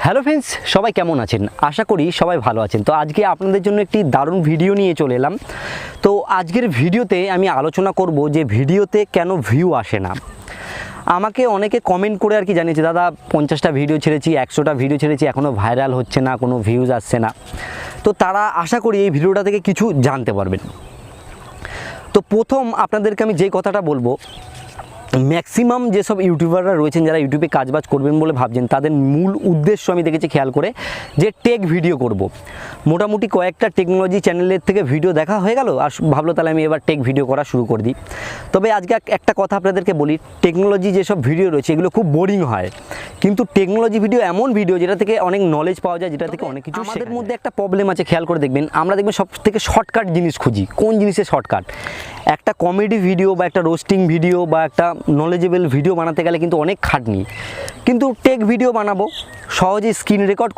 Hello friends, সবাই কেমন আছেন? আশা করি সবাই ভালো আছেন। তো আজকে আপনাদের জন্য একটি দারুণ ভিডিও নিয়ে চলে এলাম। তো আজকের ভিডিওতে আমি আলোচনা করব যে ভিডিওতে কেন ভিউ আসে না। আমাকে অনেকে কমেন্ট করে আর কি জানিয়েছে, দাদা 50টা ভিডিও ছেড়েছি, 100টা ভিডিও ছেড়েছি, এখনও ভাইরাল হচ্ছে না, কোনো ভিউজ আসছে না। তো তারা আশা করি এই ভিডিওটা থেকে কিছু জানতে পারবেন। তো প্রথম আপনাদেরকে আমি যেই কথাটা বলবো, ম্যাক্সিমাম যেসব ইউটিউবাররা রয়েছেন যারা ইউটিউবে কাজবাজ করবেন বলে ভাবছেন, তাদের মূল উদ্দেশ্য আমি দেখেছি খেয়াল করে যে টেক ভিডিও করব। মোটামুটি কয়েকটা টেকনোলজি চ্যানেলের থেকে ভিডিও দেখা হয়ে গেল আর ভাবলো তাহলে আমি এবার টেক ভিডিও করা শুরু করে দিই। তবে আজকে একটা কথা আপনাদেরকে বলি, টেকনোলজি যেসব ভিডিও রয়েছে এগুলো খুব বোরিং হয়, কিন্তু টেকনোলজি ভিডিও এমন ভিডিও যেটা থেকে অনেক নলেজ পাওয়া যায়, যেটা থেকে অনেক কিছু। আমাদের মধ্যে একটা প্রবলেম আছে, খেয়াল করে দেখবেন, আমরা দেখবেন সব থেকে শর্টকাট জিনিস খুঁজি। কোন জিনিসের শর্টকাট? একটা কমেডি ভিডিও বা একটা রোস্টিং ভিডিও বা একটা নলেজেবল ভিডিও বানাতে গেলে কিন্তু অনেক খাটনি। কিন্তু টেক ভিডিও বানাবো, সহজে স্ক্রিন রেকর্ড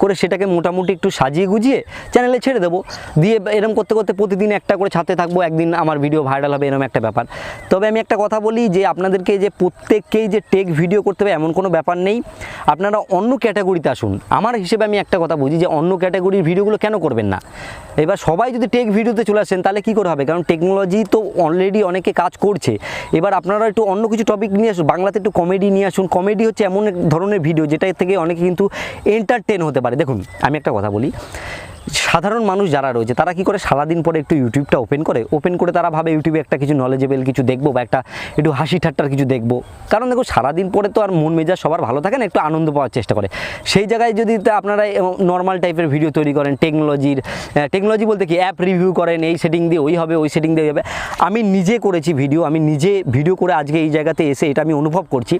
করে সেটাকে মোটামুটি একটু সাজিয়ে গুজিয়ে চ্যানেলে ছেড়ে দেবো, দিয়ে এরকম করতে করতে প্রতিদিন একটা করে ছাড়তে থাকবো, একদিন আমার ভিডিও ভাইরাল হবে, এরকম একটা ব্যাপার। তবে আমি একটা কথা বলি যে আপনাদেরকে যে প্রত্যেককেই যে টেক ভিডিও করতে হবে এমন কোনো ব্যাপার নেই। আপনারা অন্য ক্যাটাগরিতে আসুন। আমার হিসেবে আমি একটা কথা বুঝি যে অন্য ক্যাটাগরির ভিডিওগুলো কেন করবেন না। এবার সবাই যদি টেক ভিডিওতে চলে আসেন তাহলে কী করে হবে? কারণ টেকনোলজি তো অলরেডি অনেকে কাজ করছে। এবার আপনারা একটু অন্য কিছু টপিক নিয়ে আসুন, বাংলাতে একটু কমেডি নিয়ে আসুন। কমেডি হচ্ছে এমন এক ধরনের ভিডিও যেটা থেকে অনেকে কিন্তু এন্টারটেন হতে পারে। দেখুন, আমি একটা কথা বলি, সাধারণ মানুষ যারা রয়েছে তারা কি করে, সারাদিন পরে একটু ইউটিউবটা ওপেন করে তারা ভাবে ইউটিউবে একটা কিছু নলেজেবল কিছু দেখবো বা একটু হাসি ঠাট্টার কিছু দেখবো। কারণ দেখো, সারাদিন পরে তো আর মন মেজাজ সবার ভালো থাকে না, একটু আনন্দ পাওয়ার চেষ্টা করে। সেই জায়গায় যদি আপনারা নর্মাল টাইপের ভিডিও তৈরি করেন, টেকনোলজি বলতে কি, অ্যাপ রিভিউ করেন, এই সেটিং দিয়ে ওই হবে, ওই সেটিং দিয়ে হবে। আমি নিজে করেছি ভিডিও, আমি নিজে ভিডিও করে আজকে এই জায়গাতে এসে এটা আমি অনুভব করছি।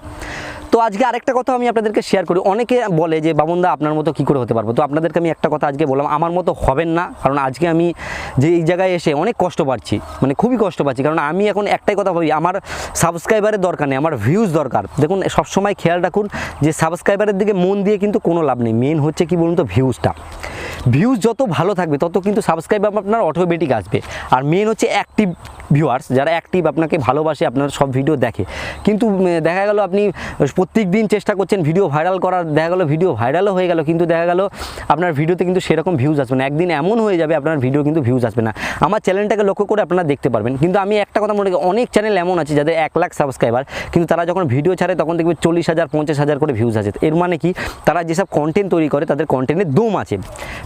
তো আজকে আরেকটা কথা আমি আপনাদেরকে শেয়ার করি। অনেকে বলে যে বাবনদা আপনার মতো কী করে হতে পারবো। তো আপনাদেরকে আমি একটা কথা আজকে বললাম, আমার মতো হবেন না। কারণ আজকে আমি যে এই জায়গায় এসে অনেক কষ্ট পাচ্ছি, মানে খুবই কষ্ট পাচ্ছি। কারণ আমি এখন একটাই কথা ভাবি, আমার সাবস্ক্রাইবারের দরকার নেই, আমার ভিউজ দরকার। দেখুন, সবসময় খেয়াল রাখুন যে সাবস্ক্রাইবারের দিকে মন দিয়ে কিন্তু কোনো লাভ নেই। মেন হচ্ছে কি বলুন তো, ভিউজটা। ভিউজ যত ভালো থাকবে তত কিন্তু সাবস্ক্রাইবার আপনার অটোমেটিক আসবে। আর মেন হচ্ছে অ্যাক্টিভ ভিউয়ার্স, যারা অ্যাক্টিভ, আপনাকে ভালোবাসে, আপনার সব ভিডিও দেখে। কিন্তু দেখা গেল আপনি প্রত্যেক দিন চেষ্টা করছেন ভিডিও ভাইরাল করার, দেখা গেলো ভিডিও ভাইরালও হয়ে গেল, কিন্তু দেখা গেল আপনার ভিডিওতে কিন্তু সেরকম ভিউজ আসবে না। একদিন এমন হয়ে যাবে আপনার ভিডিও কিন্তু ভিউজ আসবে না। আমার চ্যানেলটাকে লক্ষ্য করে আপনারা দেখতে পারবেন। কিন্তু আমি একটা কথা মনে করি, অনেক চ্যানেল এমন আছে যাদের 1 লাখ সাবস্ক্রাইবার, কিন্তু তারা যখন ভিডিও ছাড়ে তখন দেখবে 40,000 50,000 করে ভিউজ আছে। এর মানে কি, তারা যেসব কন্টেন্ট তৈরি করে তাদের কন্টেন্টের দম আছে।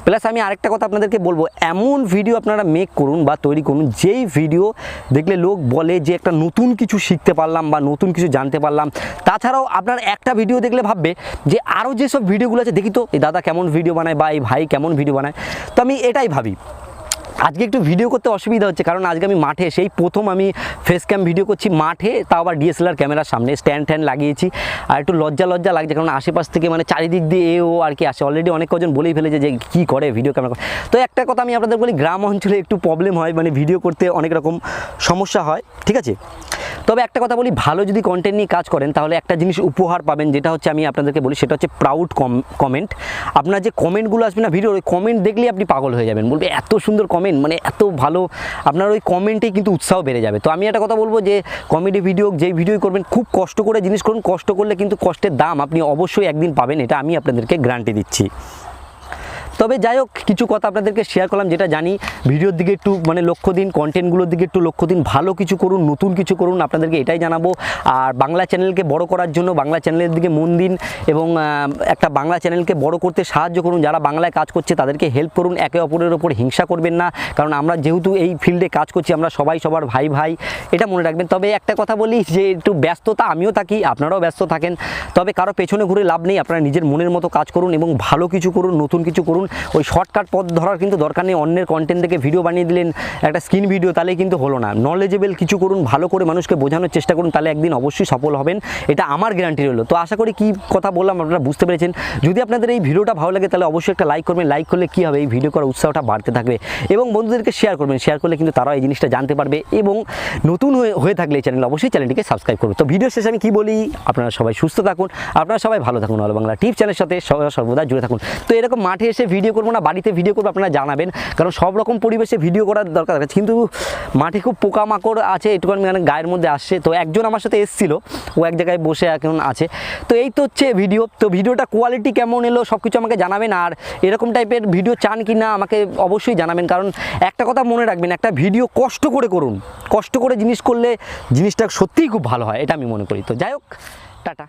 প্লাস আমি আরেকটা কথা আপনাদেরকে বলবো, এমন ভিডিও আপনারা মেক করুন বা তৈরি করুন যেই ভিডিও দেখলে লোক বলে যে একটা নতুন কিছু শিখতে পারলাম বা নতুন কিছু জানতে পারলাম। তাছাড়াও আপনার একটা ভিডিও দেখলে ভাববে যে আরও যেসব ভিডিওগুলো আছে দেখি তো এই দাদা কেমন ভিডিও বানায় বা এই ভাই কেমন ভিডিও বানায়। তো আমি এটাই ভাবি। আজকে একটু ভিডিও করতে অসুবিধা হচ্ছে, কারণ আজকে আমি মাঠে, সেই প্রথম আমি ফেস ক্যাম ভিডিও করছি মাঠে, তাও আবার ডিএসএলআর ক্যামেরার সামনে স্ট্যান্ড লাগিয়েছি। আর একটু লজ্জা লাগছে, কারণ আশেপাশ থেকে মানে চারিদিক দিয়ে ও আর কি আসে। অলরেডি অনেক কজন বলেই ফেলেছে যে কী করে ভিডিও ক্যামেরা। তো একটা কথা আমি আপনাদের বলি, গ্রাম অঞ্চলে একটু প্রবলেম হয়, মানে ভিডিও করতে অনেক রকম সমস্যা হয়, ঠিক আছে। তবে একটা কথা বলি, ভালো যদি কন্টেন্ট নিয়ে কাজ করেন তাহলে একটা জিনিস উপহার পাবেন, যেটা হচ্ছে আমি আপনাদেরকে বলি, সেটা হচ্ছে প্রাউড কমেন্ট। আপনার যে কমেন্টগুলো আসবে না ভিডিওর, ওই কমেন্ট দেখলেই আপনি পাগল হয়ে যাবেন, বলবে এত সুন্দর কমেন্ট, মানে এত ভালো। আপনার ওই কমেন্টেই কিন্তু উৎসাহ বেড়ে যাবে। তো আমি একটা কথা বলবো যে কমেডি ভিডিও যেই ভিডিওই করবেন, খুব কষ্ট করে জিনিস করুন। কষ্ট করলে কিন্তু কষ্টের দাম আপনি অবশ্যই একদিন পাবেন, এটা আমি আপনাদেরকে গ্যারান্টি দিচ্ছি। তবে যাই হোক, কিছু কথা আপনাদেরকে শেয়ার করলাম যেটা জানি। ভিডিওর দিকে একটু মানে লক্ষ্য দিন, কন্টেন্টগুলোর দিকে একটু লক্ষ্য দিন, ভালো কিছু করুন, নতুন কিছু করুন, আপনাদেরকে এটাই জানাবো। আর বাংলা চ্যানেলকে বড় করার জন্য বাংলা চ্যানেলের দিকে মন দিন এবং একটা বাংলা চ্যানেলকে বড় করতে সাহায্য করুন। যারা বাংলায় কাজ করছে তাদেরকে হেল্প করুন, একে অপরের ওপর হিংসা করবেন না। কারণ আমরা যেহেতু এই ফিল্ডে কাজ করছি, আমরা সবাই সবার ভাই, এটা মনে রাখবেন। তবে একটা কথা বলি যে একটু ব্যস্ততা, আমিও থাকি, আপনারাও ব্যস্ত থাকেন, তবে কারো পেছনে ঘুরে লাভ নেই। আপনারা নিজের মনের মতো কাজ করুন এবং ভালো কিছু করুন, নতুন কিছু করুন। ওই শর্টকাট পথ ধরার কিন্তু দরকার নেই। অন্যের কন্টেন্ট থেকে ভিডিও বানিয়ে দিলেন, একটা স্ক্রিন ভিডিও, তাহলেই কিন্তু হলো না। নলেজেবল কিছু করুন, ভালো করে মানুষকে বোঝানোর চেষ্টা করুন, তাহলে একদিন অবশ্যই সফল হবেন, এটা আমার গ্যারান্টি রইল। তো আশা করি কি কথা বললাম আপনারা বুঝতে পেরেছেন। যদি আপনাদের এই ভিডিওটা ভালো লাগে তাহলে অবশ্যই একটা লাইক করবেন। লাইক করলে কী হবে, এই ভিডিও করার উৎসাহটা বাড়তে থাকবে এবং বন্ধুদেরকে শেয়ার করবেন। শেয়ার করলে কিন্তু তারাও এই জিনিসটা জানতে পারবে এবং নতুন হয়ে থাকলে এই চ্যানেল অবশ্যই চ্যানেলটিকে সাবস্ক্রাইব করুন। তো ভিডিও শেষে আমি কী বলি, আপনারা সবাই সুস্থ থাকুন, আপনারা সবাই ভালো থাকুন, বাংলা টিপস চ্যানেলের সাথে সর্বদা জুড়ে থাকুন। তো এরকম মাঠে এসে ভিডিও ভিডিও করবো না বাড়িতে ভিডিও করবো আপনারা জানাবেন, কারণ সব রকম পরিবেশে ভিডিও করার দরকার আছে। কিন্তু মাঠে খুব পোকামাকড় আছে, একটুখানি মানে গায়ের মধ্যে আসছে। তো একজন আমার সাথে এসেছিলো, ও এক জায়গায় বসে এখন আছে। তো এই তো হচ্ছে ভিডিও। তো ভিডিওটা কোয়ালিটি কেমন এলো সব কিছু আমাকে জানাবেন, আর এরকম টাইপের ভিডিও চান কি না আমাকে অবশ্যই জানাবেন। কারণ একটা কথা মনে রাখবেন, একটা ভিডিও কষ্ট করে করুন, কষ্ট করে জিনিস করলে জিনিসটা সত্যিই খুব ভালো হয়, এটা আমি মনে করি। তো যাই হোক, টাটা।